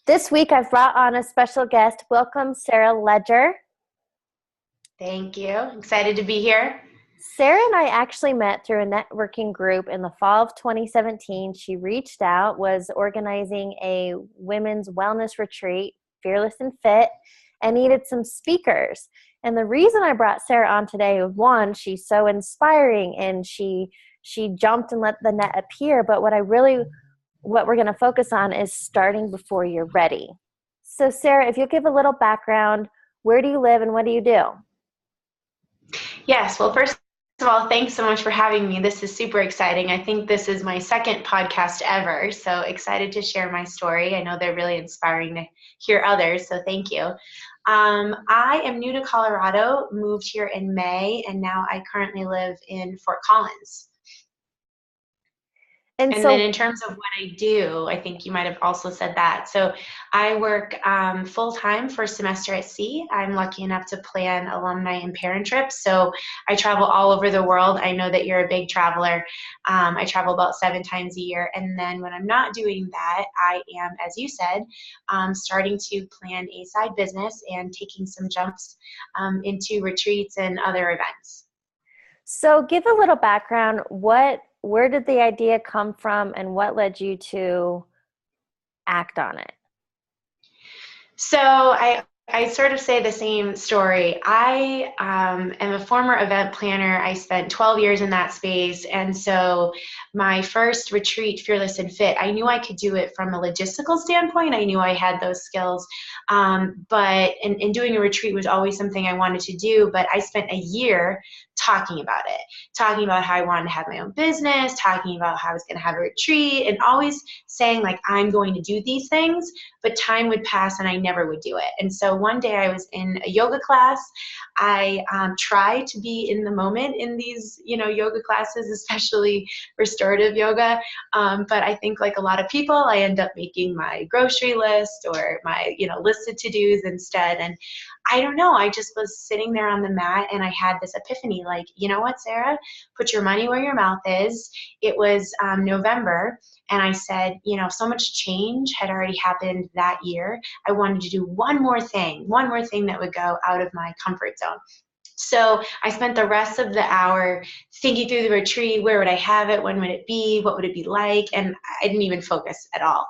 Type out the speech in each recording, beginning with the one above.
This week I've brought on a special guest. Welcome, Sara Leger. Thank you. Excited to be here. Sara and I actually met through a networking group in the fall of 2017. She reached out, was organizing a women's wellness retreat, Fearless and Fit, and needed some speakers. And the reason I brought Sara on today was, one, she's so inspiring and she jumped and let the net appear. But what we're going to focus on is starting before you're ready. So Sara, if you'll give a little background, where do you live and what do you do? Yes. Well, first of all, thanks so much for having me. This is super exciting. I think this is my second podcast ever. So excited to share my story. I know they're really inspiring to hear others. So thank you. I am new to Colorado, moved here in May, and now I currently live in Fort Collins. And then in terms of what I do, I think you might have also said that. So I work full-time for a semester at sea. I'm lucky enough to plan alumni and parent trips. So I travel all over the world. I know that you're a big traveler. I travel about 7 times a year. And then when I'm not doing that, I am, as you said, starting to plan a side business and taking some jumps into retreats and other events. So give a little background. Where did the idea come from and what led you to act on it? So I sort of say the same story. I am a former event planner. I spent 12 years in that space. And so my first retreat, Fearless and Fit, I knew I could do it from a logistical standpoint. I knew I had those skills. But doing a retreat was always something I wanted to do. But I spent a year talking about it, talking about how I wanted to have my own business, talking about how I was going to have a retreat, and always saying, like, I'm going to do these things. But time would pass and I never would do it. And so one day I was in a yoga class. I try to be in the moment in these, yoga classes, especially restorative yoga. But I think, like a lot of people, I end up making my grocery list or my, list of to-dos instead. And I don't know, I just was sitting there on the mat and I had this epiphany, like, you know what, Sara, put your money where your mouth is. It was November. And I said, so much change had already happened that year. I wanted to do one more thing that would go out of my comfort zone. So I spent the rest of the hour thinking through the retreat. Where would I have it? When would it be? What would it be like? And I didn't even focus at all.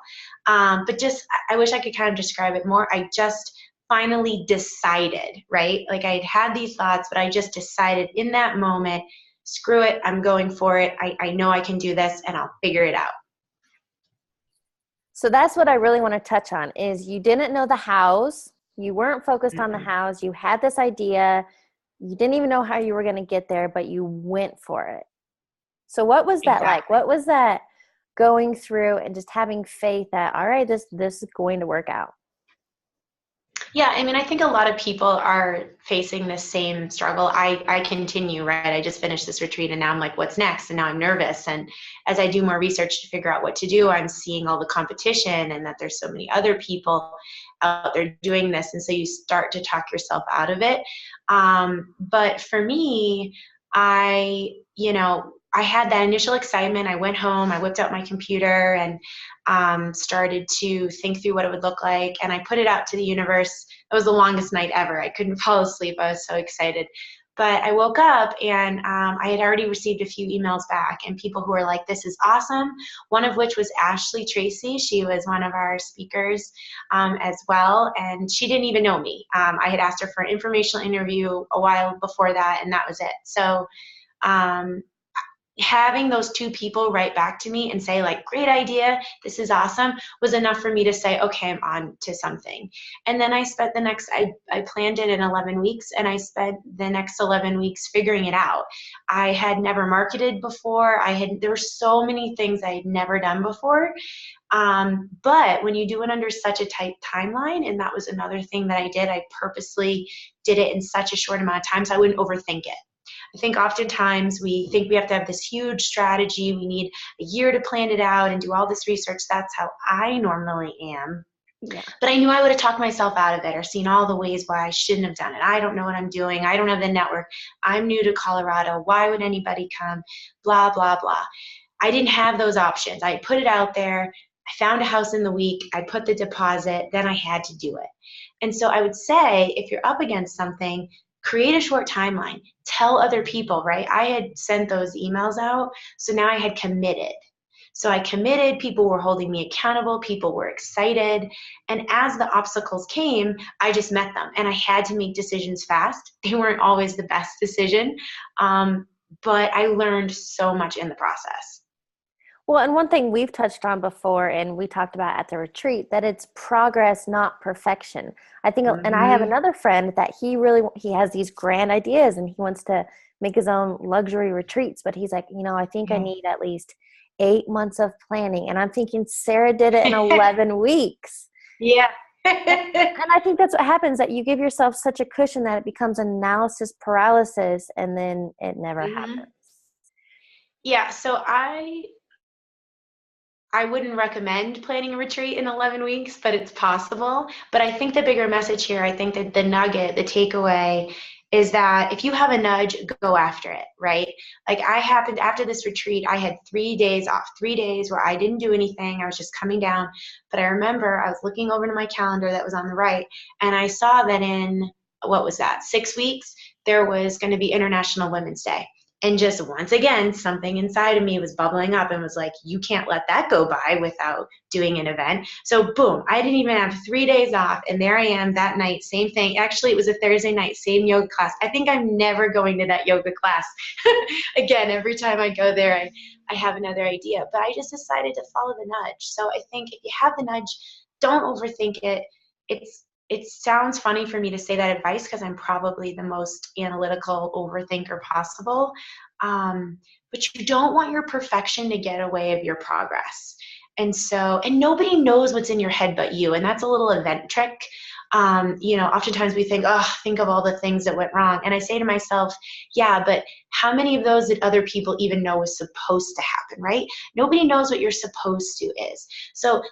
But I wish I could kind of describe it more. I just finally decided, right? Like I had these thoughts, but I just decided in that moment, screw it, I'm going for it. I know I can do this and I'll figure it out. So that's what I really want to touch on is you didn't know the hows. You weren't focused on the hows. You had this idea. You didn't even know how you were going to get there, but you went for it. So what was that like? What was that going through and just having faith that, all right, this is going to work out? Yeah, I think a lot of people are facing the same struggle. I continue, right? I just finished this retreat and now I'm like, what's next? And now I'm nervous. And as I do more research to figure out what to do, I'm seeing all the competition and that there's so many other people out there doing this. And so you start to talk yourself out of it. But for me, I had that initial excitement. I went home, I whipped out my computer and started to think through what it would look like. And I put it out to the universe. It was the longest night ever. I couldn't fall asleep. I was so excited. But I woke up and I had already received a few emails back and people who were like, this is awesome. One of which was Ashley Tracy. She was one of our speakers as well. And she didn't even know me. I had asked her for an informational interview a while before that, and that was it. So having those 2 people write back to me and say, like, great idea, this is awesome, was enough for me to say, okay, I'm on to something. And then I spent I planned it in 11 weeks and I spent the next 11 weeks figuring it out. I had never marketed before. There were so many things I had never done before. But when you do it under such a tight timeline, and that was another thing that I did, I purposely did it in such a short amount of time so I wouldn't overthink it. I think oftentimes we think we have to have this huge strategy. We need a year to plan it out and do all this research. That's how I normally am. Yeah. But I knew I would have talked myself out of it or seen all the ways why I shouldn't have done it. I don't know what I'm doing. I don't have the network. I'm new to Colorado. Why would anybody come? Blah, blah, blah. I didn't have those options. I put it out there. I found a house in the week, I put the deposit, then I had to do it. And so I would say, if you're up against something, create a short timeline. Tell other people, right? I had sent those emails out, so now I had committed. So I committed, people were holding me accountable, people were excited. And as the obstacles came, I just met them. And I had to make decisions fast. They weren't always the best decision, but I learned so much in the process. Well, and one thing we've touched on before and we talked about at the retreat, that it's progress, not perfection. I think, and I have Mm-hmm. another friend that he has these grand ideas and he wants to make his own luxury retreats, but he's like, I think I need at least 8 months of planning. And I'm thinking Sara did it in 11 weeks. Yeah. And I think that's what happens, that you give yourself such a cushion that it becomes analysis paralysis and then it never Mhm. happens. Yeah, so I wouldn't recommend planning a retreat in 11 weeks, but it's possible. But I think the bigger message here, I think that the nugget, the takeaway is that if you have a nudge, go after it, right? Like I happened after this retreat, I had 3 days off, 3 days where I didn't do anything. I was just coming down. But I remember I was looking over to my calendar that was on the right, and I saw that in, what was that, 6 weeks, there was going to be International Women's Day. And just once again, something inside of me was bubbling up and was like, you can't let that go by without doing an event. So boom, I didn't even have 3 days off. And there I am that night, same thing. Actually, it was a Thursday night, same yoga class. I think I'm never going to that yoga class again. Every time I go there, I have another idea. But I just decided to follow the nudge. So I think if you have the nudge, don't overthink it. It sounds funny for me to say that advice because I'm probably the most analytical overthinker possible. But you don't want your perfection to get away of your progress. And nobody knows what's in your head but you. And that's a little event trick. Oftentimes we think, oh, think of all the things that went wrong. And I say to myself, yeah, but how many of those did other people even know was supposed to happen, right? Nobody knows what you're supposed to is. So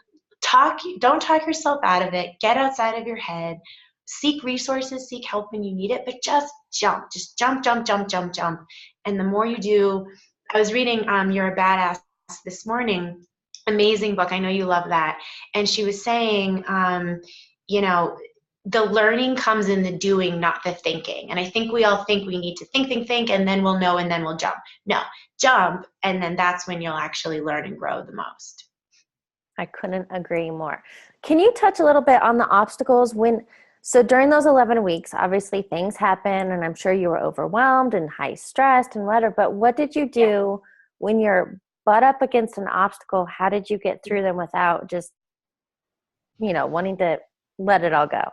don't talk yourself out of it. Get outside of your head. Seek resources, seek help when you need it, but just jump. Just jump, jump, jump, jump, jump. And the more you do, I was reading You're a Badass this morning. Amazing book. I know you love that. And she was saying, you know, the learning comes in the doing, not the thinking. And I think we all think we need to think, and then we'll know, and then we'll jump. No, jump, and then that's when you'll actually learn and grow the most. I couldn't agree more. Can you touch a little bit on the obstacles so during those 11 weeks, obviously things happen and I'm sure you were overwhelmed and high stressed and whatever, but what did you do when you're butt up against an obstacle? How did you get through them without just, wanting to let it all go?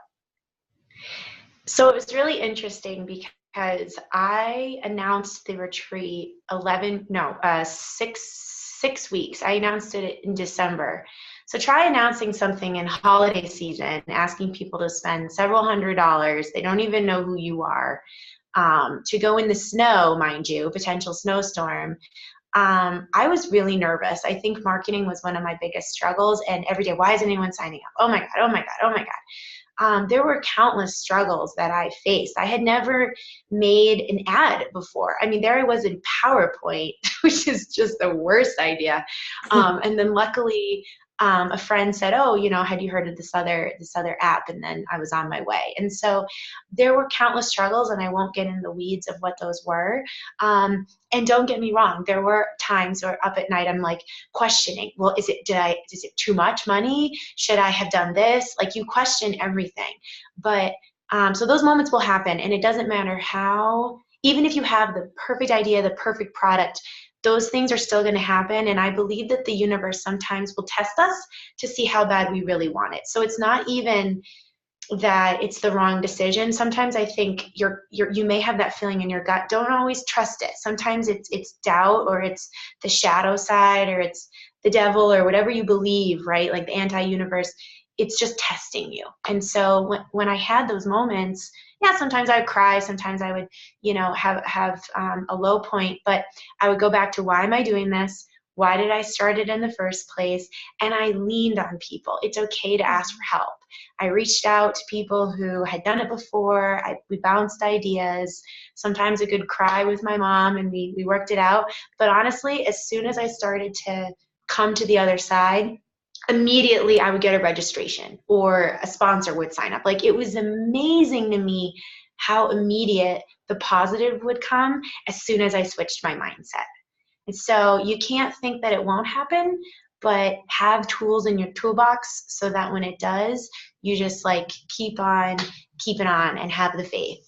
So it was really interesting because I announced the retreat 6 weeks. I announced it in December. So try announcing something in holiday season, asking people to spend several $100s. They don't even know who you are. To go in the snow, mind you, potential snowstorm. I was really nervous. I think marketing was one of my biggest struggles. And every day, why is anyone signing up? Oh my God, oh my God, oh my God. There were countless struggles that I faced. I had never made an ad before. I mean, there I was in PowerPoint, which is just the worst idea. And then luckily, a friend said, "Oh, had you heard of this other app?" And then I was on my way. And so there were countless struggles, and I won't get in the weeds of what those were. And don't get me wrong, there were times where up at night I'm like questioning, well, is it too much money? Should I have done this? Like you question everything. But so those moments will happen, and it doesn't matter how, even if you have the perfect idea, the perfect product, those things are still going to happen. And I believe that the universe sometimes will test us to see how bad we really want it. So it's not even that it's the wrong decision. Sometimes I think you may have that feeling in your gut. Don't always trust it. Sometimes it's doubt, or it's the shadow side, or it's the devil, or whatever you believe, right? Like the anti-universe, it's just testing you. And so when I had those moments, yeah, sometimes I would cry, sometimes I would, have a low point, but I would go back to, why am I doing this? Why did I start it in the first place? And I leaned on people. It's okay to ask for help. I reached out to people who had done it before. We bounced ideas. Sometimes a good cry with my mom, and we worked it out. But honestly, as soon as I started to come to the other side, immediately I would get a registration or a sponsor would sign up. Like, it was amazing to me how immediate the positive would come as soon as I switched my mindset. And so you can't think that it won't happen, but have tools in your toolbox so that when it does, you just like keep on keeping on and have the faith.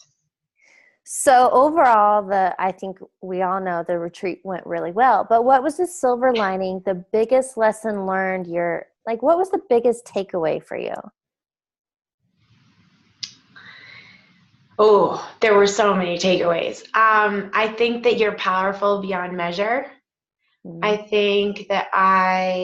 So overall, I think we all know the retreat went really well. But what was the silver lining, the biggest lesson learned, what was the biggest takeaway for you? Oh, there were so many takeaways. I think that you're powerful beyond measure. I Mm. think that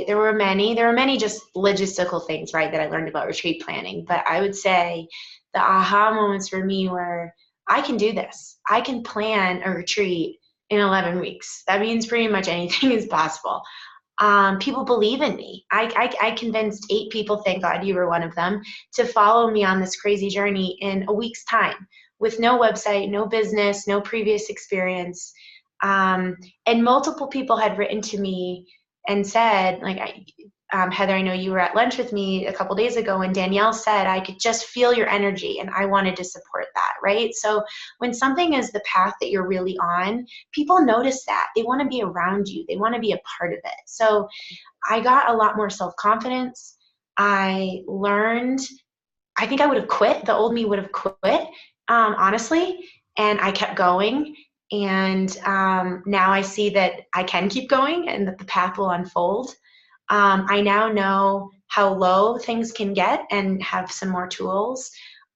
there were many just logistical things, right, that I learned about retreat planning. But I would say the aha moments for me were, I can do this. I can plan a retreat in 11 weeks. That means pretty much anything is possible. People believe in me. I convinced 8 people, thank God you were one of them, to follow me on this crazy journey in a week's time with no website, no business, no previous experience. And multiple people had written to me and said, like, Heather, I know you were at lunch with me a couple days ago, and Danielle said, I could just feel your energy, and I wanted to support that, right? So when something is the path that you're really on, people notice that. They want to be around you. They want to be a part of it. So I got a lot more self-confidence. I learned, I think I would have quit. The old me would have quit, honestly. And I kept going. And now I see that I can keep going and that the path will unfold. I now know how low things can get and have some more tools.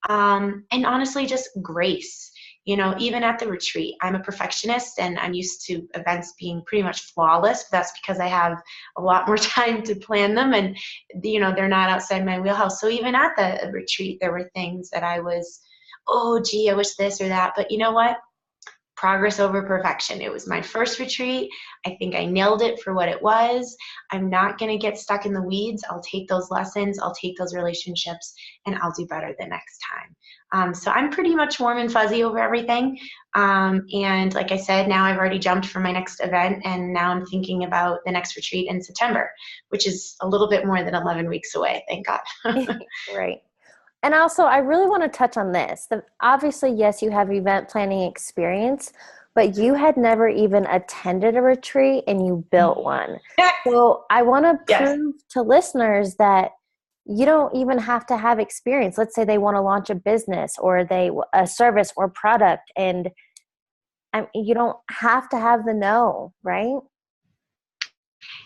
And honestly, just grace. You know, even at the retreat, I'm a perfectionist and I'm used to events being pretty much flawless. But that's because I have a lot more time to plan them and, you know, they're not outside my wheelhouse. So even at the retreat, there were things that I was, oh, gee, I wish this or that. But you know what? Progress over perfection. It was my first retreat. I think I nailed it for what it was. I'm not going to get stuck in the weeds. I'll take those lessons, I'll take those relationships, and I'll do better the next time. So I'm pretty much warm and fuzzy over everything. And like I said, now I've already jumped for my next event, and now I'm thinking about the next retreat in September, which is a little bit more than 11 weeks away, thank God. Right. And also, I really want to touch on this. Obviously, yes, you have event planning experience, but you had never even attended a retreat and you built one. So I want to Yes. prove to listeners that you don't even have to have experience. Let's say they want to launch a business or a service or product, and you don't have to have the know, right?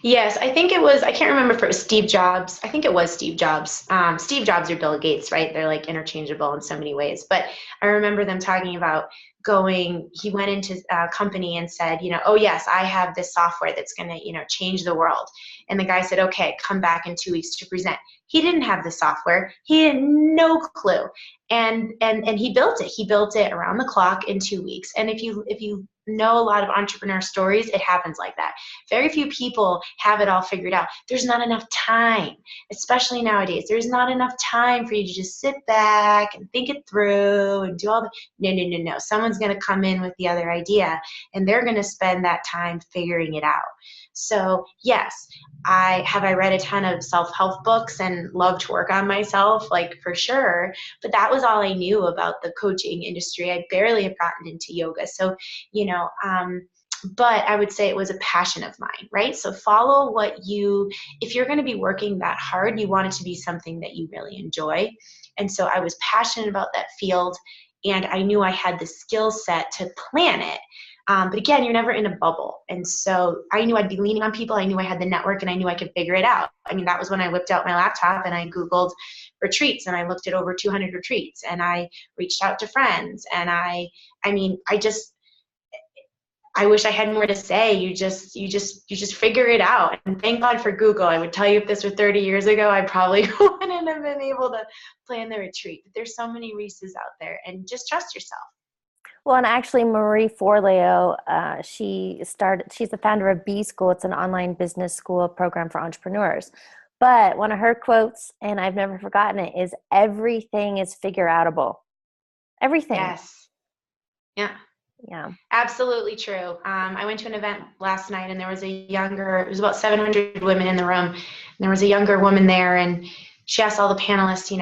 Yes, I think it was, I can't remember if it was Steve Jobs. I think it was Steve Jobs. Steve Jobs or Bill Gates, right? They're like interchangeable in so many ways. But I remember them talking about he went into a company and said, you know, oh yes, I have this software that's going to, you know, change the world. And the guy said, okay, come back in 2 weeks to present. He didn't have the software. He had no clue. And he built it. He built it around the clock in 2 weeks. And if you know a lot of entrepreneur stories, it happens like that. Very few people have it all figured out. There's not enough time, especially nowadays. There's not enough time for you to just sit back and think it through and do all the, no, no, no, no. Someone's going to come in with the other idea and they're going to spend that time figuring it out. So yes, I read a ton of self-help books and love to work on myself, like for sure, but that was all I knew about the coaching industry. I barely have gotten into yoga. So, you know, but I would say it was a passion of mine, right? So follow if you're going to be working that hard, you want it to be something that you really enjoy. And so I was passionate about that field and I knew I had the skill set to plan it. But again, you're never in a bubble. And so I knew I'd be leaning on people. I knew I had the network and I knew I could figure it out. I mean, that was when I whipped out my laptop and I Googled retreats and I looked at over 200 retreats and I reached out to friends. And I mean, I wish I had more to say. You just figure it out. And thank God for Google. I would tell you if this were 30 years ago, I probably wouldn't have been able to plan the retreat. But there's so many Reese's out there and just trust yourself. Well, and actually, Marie Forleo, she's the founder of B School. It's an online business school program for entrepreneurs. But one of her quotes, and I've never forgotten it, is everything is figure outable. Everything. Yes. Yeah. Yeah. Absolutely true. I went to an event last night and there was it was about 700 women in the room. And there was a younger woman there and she asked all the panelists,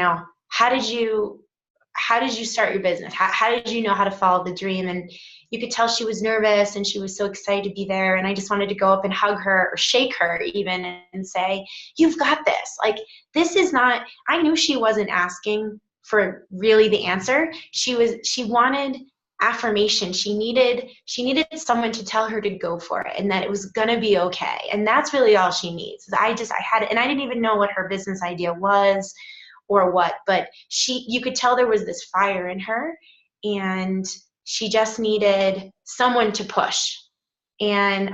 how did you start your business? How did you know how to follow the dream? And you could tell she was nervous and she was so excited to be there. And I just wanted to go up and hug her or shake her even and say, you've got this. Like, this is not, I knew she wasn't asking for really the answer. She wanted affirmation. She needed someone to tell her to go for it and that it was going to be okay. And that's really all she needs. I had it, and I didn't even know what her business idea was or what, but you could tell there was this fire in her and she just needed someone to push. And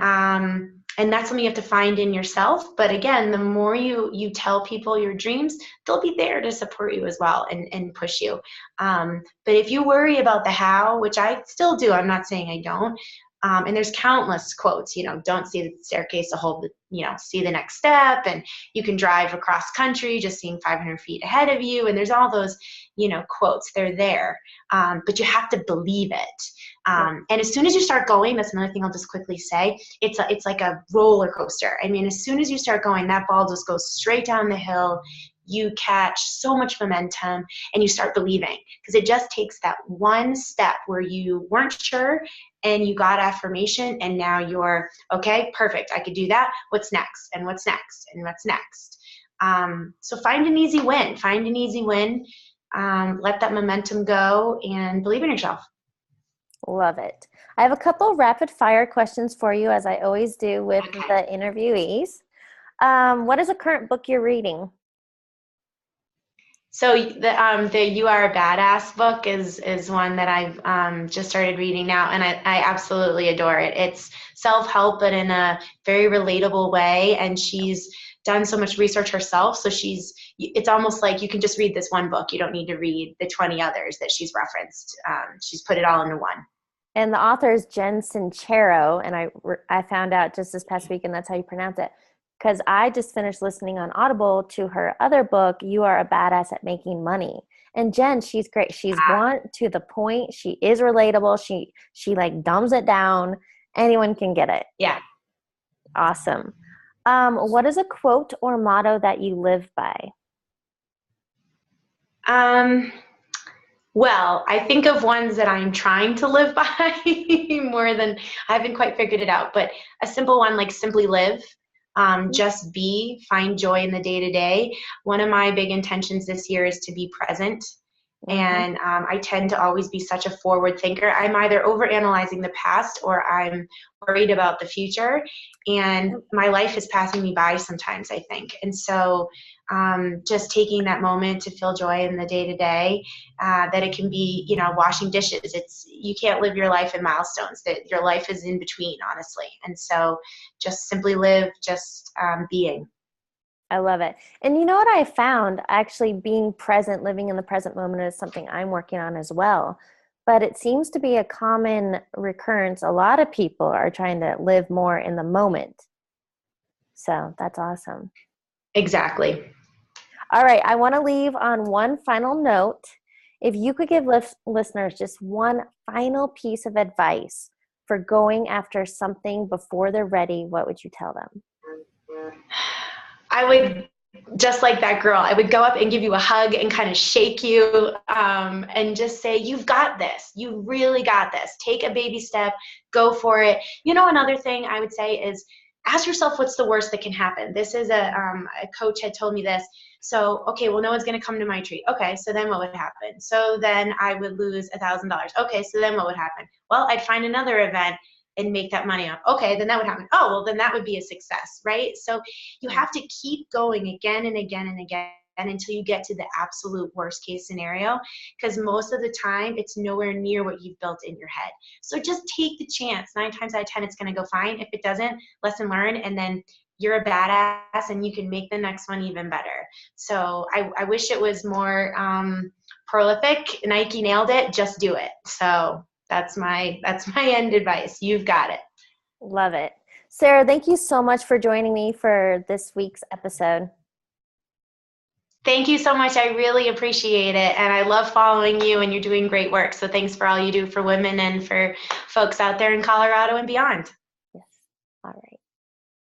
that's something you have to find in yourself. But again, the more you tell people your dreams, they'll be there to support you as well and push you. But if you worry about the how, which I still do, I'm not saying I don't, and there's countless quotes, don't see the staircase to hold the, see the next step, and you can drive across country just seeing 500 feet ahead of you, and there's all those, quotes, they're there, but you have to believe it. And as soon as you start going, that's another thing I'll just quickly say, it's like a roller coaster. I mean, as soon as you start going, that ball just goes straight down the hill. You catch so much momentum and you start believing, because it just takes that one step where you weren't sure and you got affirmation and now you're, okay, perfect, I could do that. What's next? And what's next? And what's next? So find an easy win. Let that momentum go and believe in yourself. Love it. I have a couple rapid fire questions for you, as I always do with the interviewees. What is a current book you're reading? So the You Are a Badass book is one that I've just started reading now, and I absolutely adore it. It's self-help, but in a very relatable way, and she's done so much research herself, so it's almost like you can just read this one book. You don't need to read the 20 others that she's referenced. She's put it all into one. And the author is Jen Sincero, and I found out just this past week, and that's how you pronounce it, because I just finished listening on Audible to her other book, You Are a Badass at Making Money. And Jen, she's great. She's blunt, to the point. She is relatable. She like dumbs it down. Anyone can get it. Yeah. Awesome. What is a quote or motto that you live by? Well, I think of ones that I'm trying to live by more than I haven't quite figured it out. But a simple one, like simply live. Just be, find joy in the day to day. One of my big intentions this year is to be present. And I tend to always be such a forward thinker. I'm either overanalyzing the past or I'm worried about the future. And my life is passing me by sometimes, I think. And so just taking that moment to feel joy in the day to day, that it can be, washing dishes. You can't live your life in milestones. That your life is in between, honestly. And so just simply live, just being. I love it. And you know what I found? Actually, being present, living in the present moment is something I'm working on as well. But it seems to be a common recurrence. A lot of people are trying to live more in the moment. So that's awesome. Exactly. All right. I want to leave on one final note. If you could give listeners just one final piece of advice for going after something before they're ready, what would you tell them? I would, just like that girl, I would go up and give you a hug and kind of shake you, and just say, you've got this. You really got this. Take a baby step. Go for it. Another thing I would say is ask yourself, what's the worst that can happen? This is a coach had told me this. So, okay, well, no one's going to come to my retreat. Okay, so then what would happen? So then I would lose $1,000. Okay, so then what would happen? Well, I'd find another event and make that money up. Okay, then that would happen. Oh, well, then that would be a success, right? So you have to keep going again and again and again until you get to the absolute worst case scenario, because most of the time it's nowhere near what you've built in your head. So just take the chance. 9 times out of 10, it's going to go fine. If it doesn't, lesson learned, and then you're a badass and you can make the next one even better. So I wish it was more prolific. Nike nailed it. Just do it. So that's my end advice. You've got it. Love it. Sara, thank you so much for joining me for this week's episode. Thank you so much. I really appreciate it. And I love following you, and you're doing great work. So thanks for all you do for women and for folks out there in Colorado and beyond. Yes. All right.